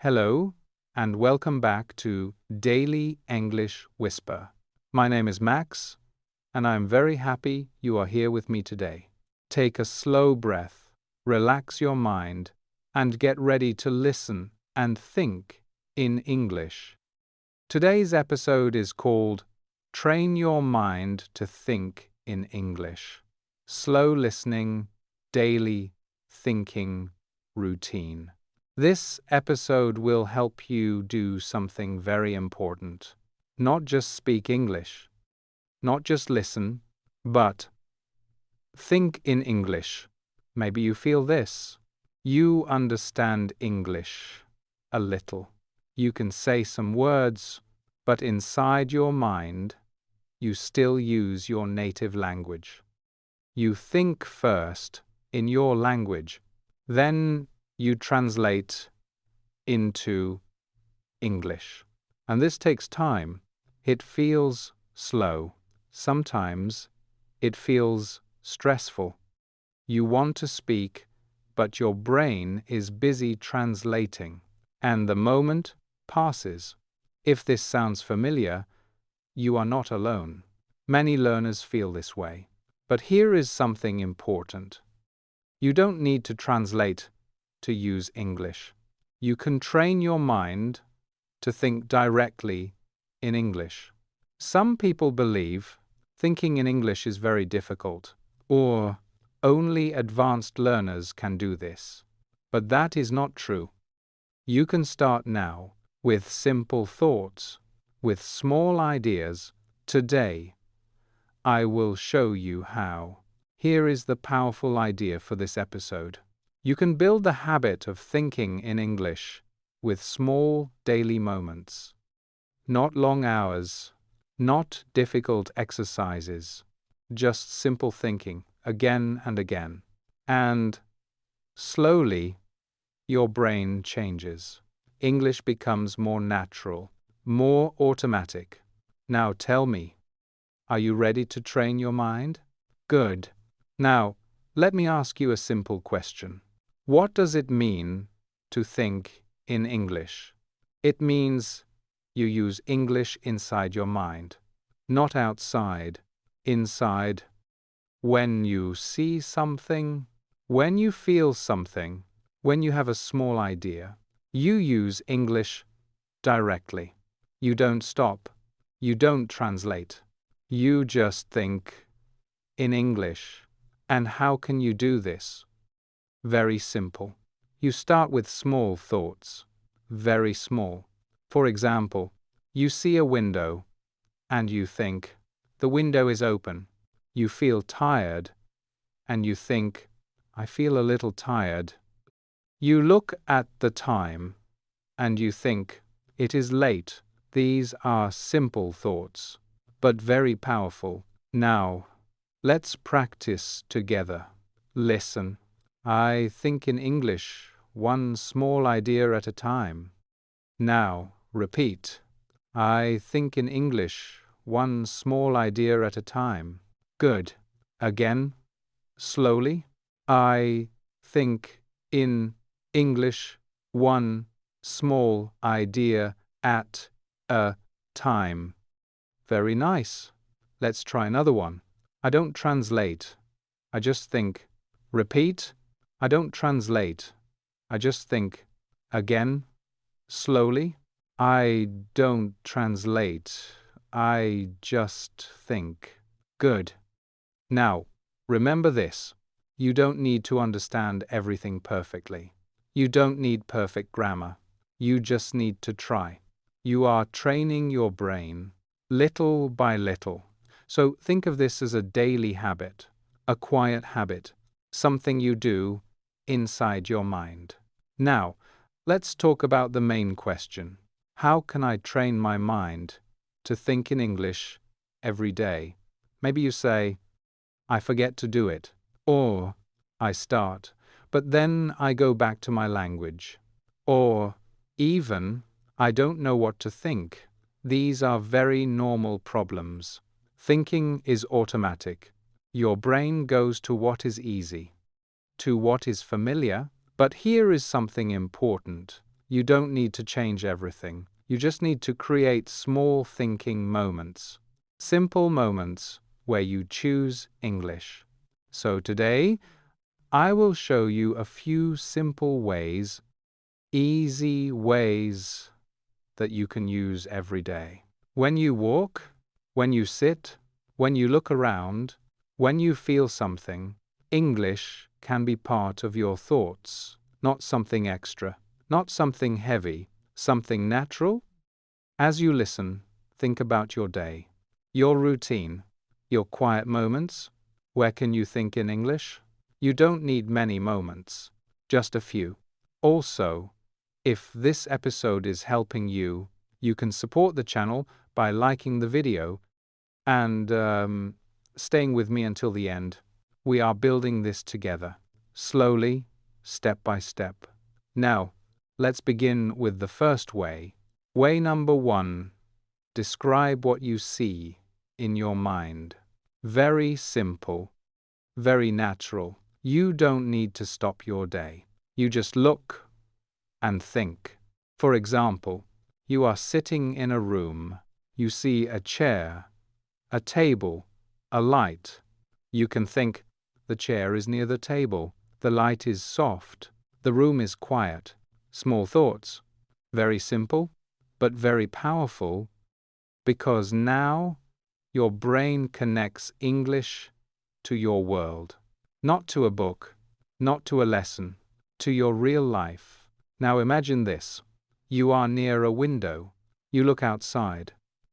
Hello, and welcome back to Daily English Whisper. My name is Max, and I'm very happy you are here with me today. Take a slow breath, relax your mind, and get ready to listen and think in English. Today's episode is called Train Your Mind to Think in English. Slow listening, daily thinking routine. This episode will help you do something very important. Not just speak English, not just listen, but think in English. Maybe you feel this. You understand English a little. You can say some words, but inside your mind, you still use your native language. You think first in your language, then you translate into English. And this takes time. It feels slow. Sometimes it feels stressful. You want to speak, but your brain is busy translating, and the moment passes. If this sounds familiar, you are not alone. Many learners feel this way. But here is something important. You don't need to translate to use English. You can train your mind to think directly in English. Some people believe thinking in English is very difficult, or only advanced learners can do this. But that is not true. You can start now with simple thoughts, with small ideas. Today, I will show you how. Here is the powerful idea for this episode. You can build the habit of thinking in English with small daily moments. Not long hours, not difficult exercises, just simple thinking again and again. And slowly, your brain changes. English becomes more natural, more automatic. Now tell me, are you ready to train your mind? Good. Now, let me ask you a simple question. What does it mean to think in English? It means you use English inside your mind, not outside, inside. When you see something, when you feel something, when you have a small idea, you use English directly. You don't stop. You don't translate. You just think in English. And how can you do this? Very simple. You start with small thoughts. Very small. For example, you see a window and you think, the window is open. You feel tired and you think, I feel a little tired. You look at the time and you think, it is late. These are simple thoughts, but very powerful. Now, let's practice together. Listen. I think in English, one small idea at a time. Now, repeat. I think in English, one small idea at a time. Good. Again, slowly. I think in English, one small idea at a time. Very nice. Let's try another one. I don't translate. I just think. Repeat. I don't translate. I just think. Again. Slowly. I don't translate. I just think. Good. Now, remember this. You don't need to understand everything perfectly. You don't need perfect grammar. You just need to try. You are training your brain little by little. So think of this as a daily habit, a quiet habit, something you do inside your mind. Now, let's talk about the main question. How can I train my mind to think in English every day? Maybe you say, I forget to do it, or I start, but then I go back to my language, or even I don't know what to think. These are very normal problems. Thinking is automatic. Your brain goes to what is easy, to what is familiar, but here is something important. You don't need to change everything. You just need to create small thinking moments. Simple moments where you choose English. So today, I will show you a few simple ways, easy ways that you can use every day. When you walk, when you sit, when you look around, when you feel something, English can be part of your thoughts, not something extra, not something heavy, something natural. As you listen, think about your day, your routine, your quiet moments. Where can you think in English? You don't need many moments, just a few. Also, if this episode is helping you, you can support the channel by liking the video and staying with me until the end. We are building this together, slowly, step by step. Now, let's begin with the first way. Way number 1. Describe what you see in your mind. Very simple, very natural. You don't need to stop your day. You just look and think. For example, you are sitting in a room. You see a chair, a table, a light. You can think, the chair is near the table, the light is soft, the room is quiet. Small thoughts. Very simple, but very powerful, because now your brain connects English to your world. Not to a book, not to a lesson, to your real life. Now imagine this. You are near a window. You look outside.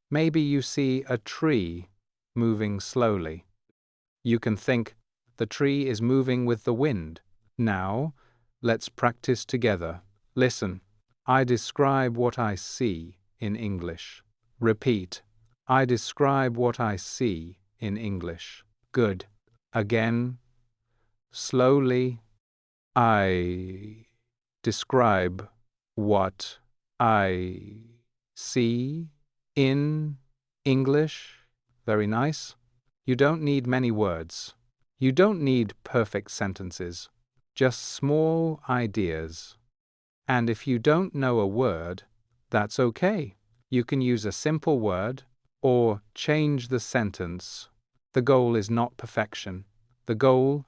Maybe you see a tree moving slowly. You can think, the tree is moving with the wind. Now, let's practice together. Listen. I describe what I see in English. Repeat. I describe what I see in English. Good. Again. Slowly. I describe what I see in English. Very nice. You don't need many words. You don't need perfect sentences. Just small ideas. And if you don't know a word, that's okay. You can use a simple word or change the sentence. The goal is not perfection. The goal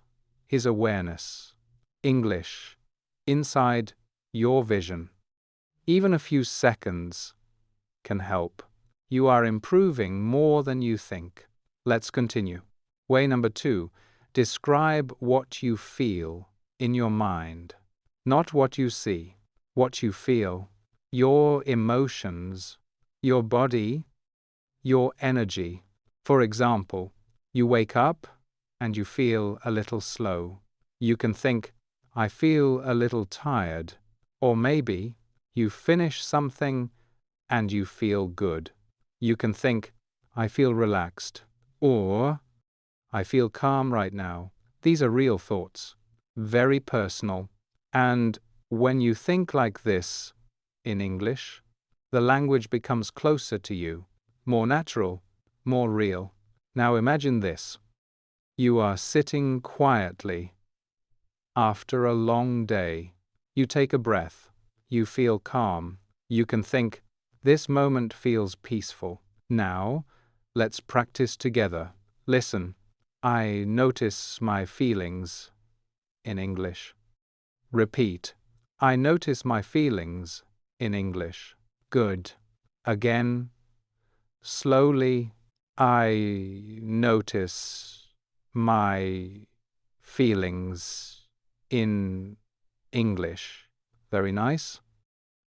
is awareness. English, inside your vision. Even a few seconds can help. You are improving more than you think. Let's continue. Way number 2. Describe what you feel in your mind. Not what you see, what you feel. Your emotions, your body, your energy. For example, you wake up and you feel a little slow. You can think, I feel a little tired. Or maybe you finish something and you feel good. You can think, I feel relaxed. Or, I feel calm right now. These are real thoughts, very personal. And when you think like this in English, the language becomes closer to you, more natural, more real. Now imagine this. You are sitting quietly after a long day. You take a breath. You feel calm. You can think, this moment feels peaceful. Now, let's practice together. Listen. I notice my feelings in English. Repeat. I notice my feelings in English. Good. Again. Slowly. I notice my feelings in English. Very nice.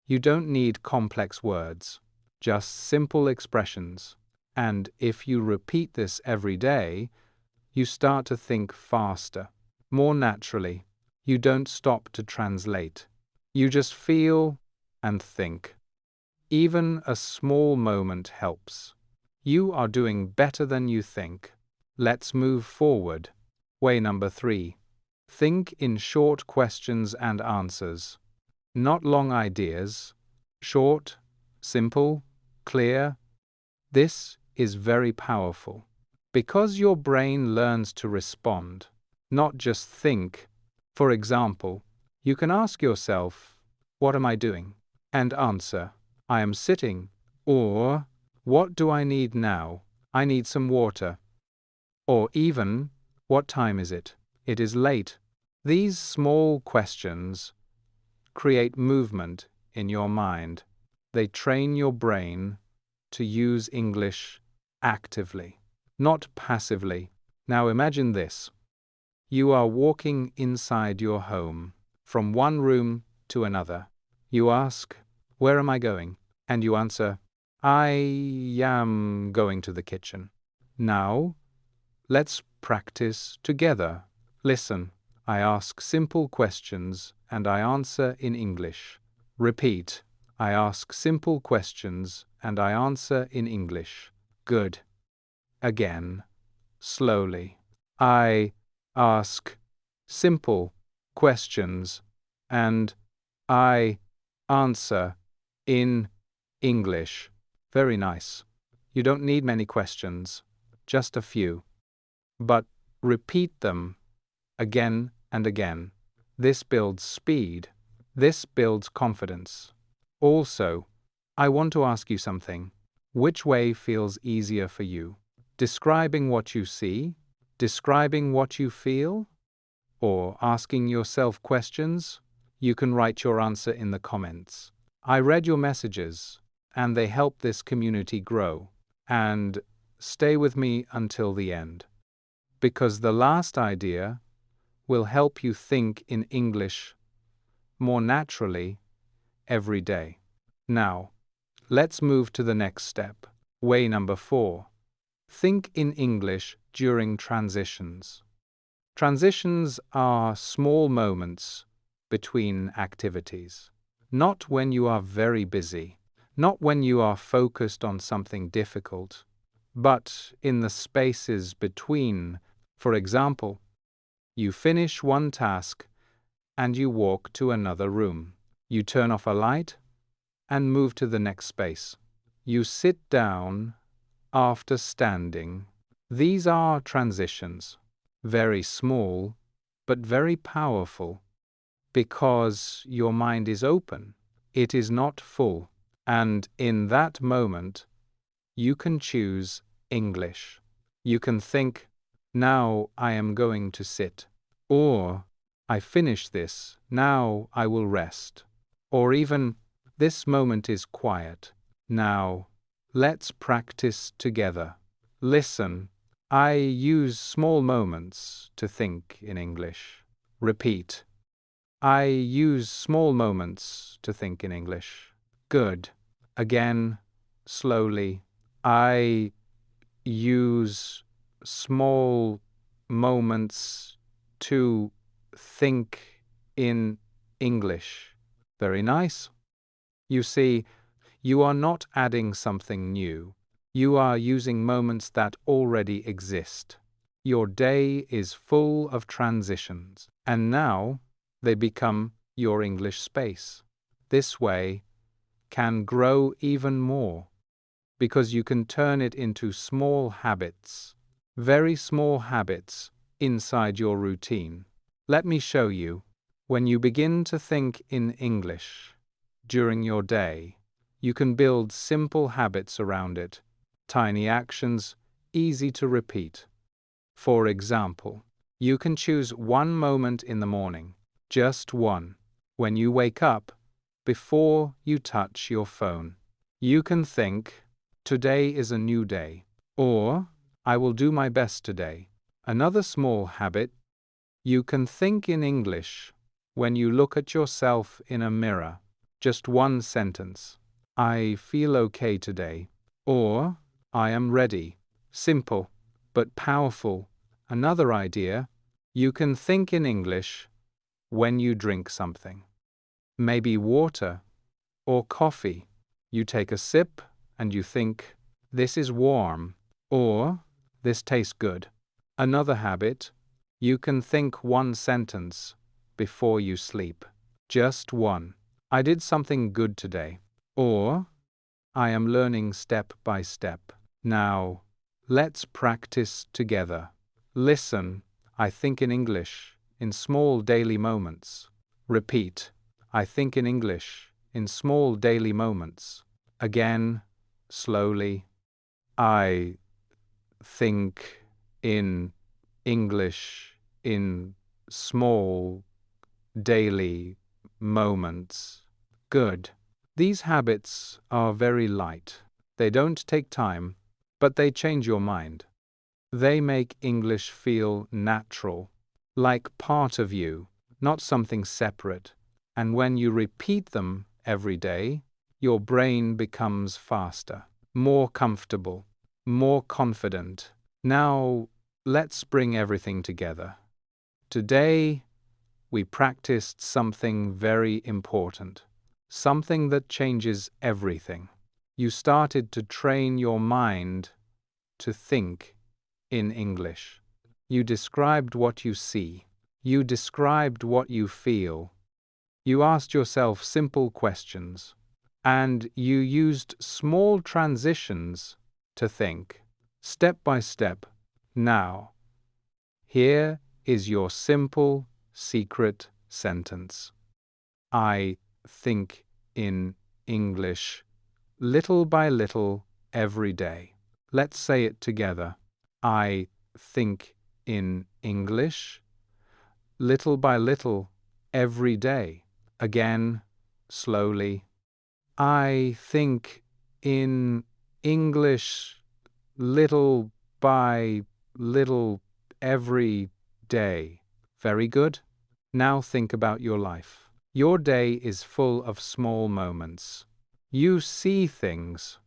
You don't need complex words, just simple expressions. And if you repeat this every day, you start to think faster, more naturally. You don't stop to translate. You just feel and think. Even a small moment helps. You are doing better than you think. Let's move forward. Way number 3. Think in short questions and answers. Not long ideas. Short, simple, clear. This is very powerful. Because your brain learns to respond, not just think. For example, you can ask yourself, what am I doing? and answer, I am sitting, or what do I need now? I need some water. Or even, what time is it? It is late. These small questions create movement in your mind. They train your brain to use English actively, not passively. Now imagine this. You are walking inside your home, from one room to another. You ask, where am I going? And you answer, I am going to the kitchen. Now, let's practice together. Listen, I ask simple questions and I answer in English. Repeat, I ask simple questions and I answer in English. Good. Again, slowly. I ask simple questions and I answer in English. Very nice. You don't need many questions, just a few. But repeat them again and again. This builds speed. This builds confidence. Also, I want to ask you something. Which way feels easier for you? Describing what you see? Describing what you feel? Or asking yourself questions? You can write your answer in the comments. I read your messages, and they help this community grow. And stay with me until the end, because the last idea will help you think in English more naturally every day. Now, let's move to the next step. Way number 4. Think in English during transitions. Transitions are small moments between activities. Not when you are very busy, not when you are focused on something difficult, but in the spaces between. For example, you finish one task and you walk to another room. You turn off a light and move to the next space. You sit down after standing. These are transitions, very small but very powerful, because your mind is open. It is not full. And in that moment, you can choose English. You can think, now I am going to sit. Or, I finish this, now I will rest. Or even, this moment is quiet. Now, let's practice together. Listen, I use small moments to think in English. Repeat. I use small moments to think in English. Good. Again, slowly. I use small moments to think in English. Very nice. You see, you are not adding something new. You are using moments that already exist. Your day is full of transitions, and now they become your English space. This way can grow even more, because you can turn it into small habits, very small habits inside your routine. Let me show you. When you begin to think in English during your day, you can build simple habits around it, tiny actions, easy to repeat. For example, you can choose one moment in the morning, just one, when you wake up, before you touch your phone. You can think, today is a new day, or I will do my best today. Another small habit, you can think in English when you look at yourself in a mirror. Just one sentence. I feel okay today. Or, I am ready. Simple, but powerful. Another idea, you can think in English when you drink something. Maybe water or coffee. You take a sip and you think, this is warm, or this tastes good. Another habit, you can think one sentence before you sleep. Just one. I did something good today. Or, I am learning step by step. Now, let's practice together. Listen, I think in English in small daily moments. Repeat, I think in English in small daily moments. Again, slowly. I think in English in small daily moments. Good. These habits are very light. They don't take time, but they change your mind. They make English feel natural, like part of you, not something separate. And when you repeat them every day, your brain becomes faster, more comfortable, more confident. Now, let's bring everything together. Today, we practiced something very important, something that changes everything. You started to train your mind to think in English. You described what you see. You described what you feel. You asked yourself simple questions. And you used small transitions to think, step by step. Now, here is your simple, secret sentence. I think in English, little by little, every day. Let's say it together. I think in English, little by little, every day. Again, slowly. I think in English, little by little, every day. Very good. Now think about your life. Your day is full of small moments. You see things.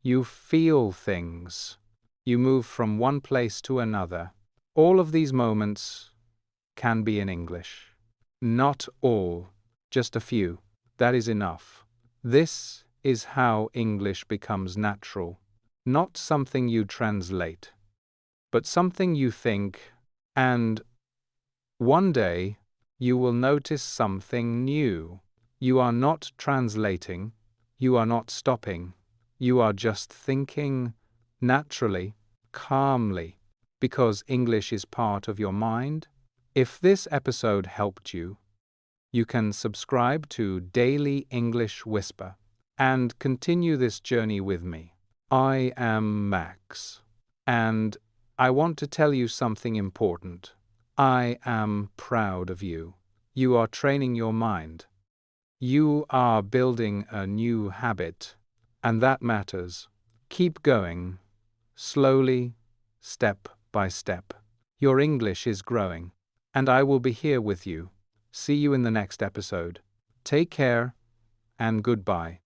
You feel things. You move from one place to another. All of these moments can be in English. Not all, just a few. That is enough. This is how English becomes natural. Not something you translate, but something you think, and one day you will notice something new. You are not translating, you are not stopping, you are just thinking naturally, calmly, because English is part of your mind. If this episode helped you, you can subscribe to Daily English Whisper and continue this journey with me. I am Max, and I want to tell you something important. I am proud of you. You are training your mind. You are building a new habit, and that matters. Keep going, slowly, step by step. Your English is growing, and I will be here with you. See you in the next episode. Take care, and goodbye.